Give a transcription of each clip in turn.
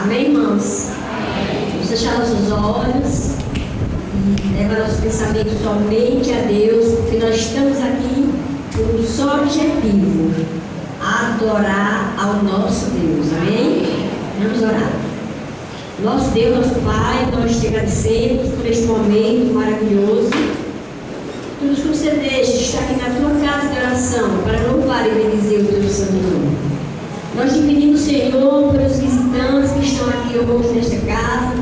Amém, irmãos? Vamos fechar nossos olhos e levar nosso pensamento somente a Deus, porque nós estamos aqui com um só objetivo: adorar ao nosso Deus. Amém? Vamos orar. Nosso Deus, nosso Pai, nós te agradecemos por este momento maravilhoso. Tu nos concedeste estar aqui na tua casa de oração para louvar e bendizer o teu santo nome. Nós te pedimos, Senhor, pelos visitantes que estão aqui hoje nesta casa,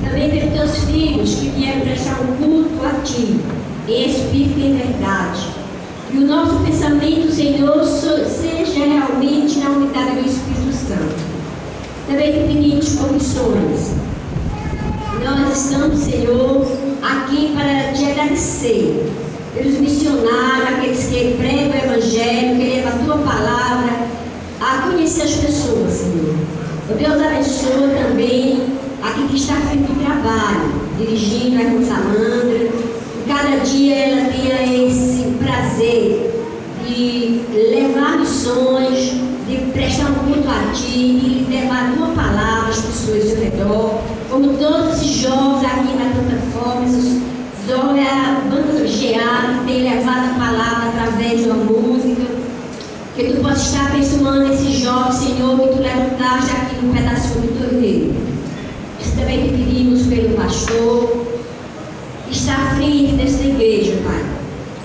também pelos teus filhos que vieram prestar um culto a ti, em espírito e em verdade. Que o nosso pensamento, Senhor, seja realmente na unidade do Espírito Santo. Também te pedimos por missões. Nós estamos, Senhor, aqui para te agradecer pelos missionários, aqueles que pregam o Evangelho, que levam a tua palavra a conhecer as pessoas, Senhor. O Deus abençoe também aqui que está feito o trabalho, dirigindo a irmã Samandra. Cada dia ela tenha esse prazer de levar missões, de prestar um culto a ti, de levar a tua palavra às pessoas ao seu redor, como todos esses jovens aqui na plataforma, esses jovens, a banda GA, que tem levado a palavra através de uma música, que tu possa estar abençoando esses jovens, Senhor, que tu levantaste aqui no pedaço do teu reino. Também te pedimos pelo pastor, que está à frente desta igreja, Pai.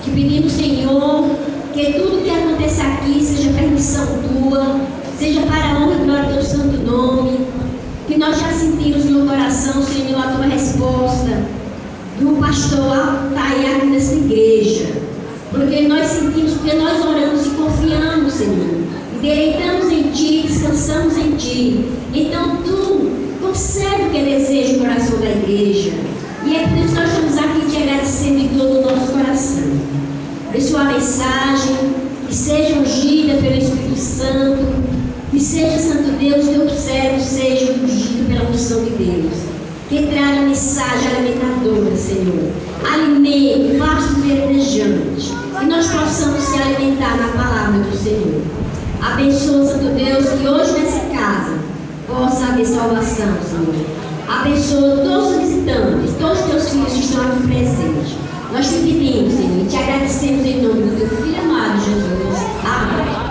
Te pedimos, Senhor, que tudo que aconteça aqui seja permissão tua, seja para a honra e glória do teu santo nome, que nós já sentimos no coração, Senhor, a tua resposta do pastor Altair aqui nessa igreja, porque nós sentimos, porque nós oramos e confiamos, Senhor, e deitamos em ti, descansamos em ti. Então tu concede o que deseja o coração da igreja, e é por isso que nós estamos aqui te agradecendo em todo o nosso coração. Abençoa a mensagem, que seja ungida pelo Espírito Santo, que seja, Santo Deus, teu servo seja ungido pela unção de Deus, que traga mensagem alimentadora, Senhor, alimento, vasto e verdejante, que nós possamos se alimentar na palavra do Senhor. Abençoa, Santo Deus, que hoje nessa casa possa haver salvação, Senhor. Abençoa todos os visitantes, todos os teus filhos que estão aqui presentes. Nós te pedimos, Senhor, e te agradecemos em nome do teu Filho amado, Jesus. Amém.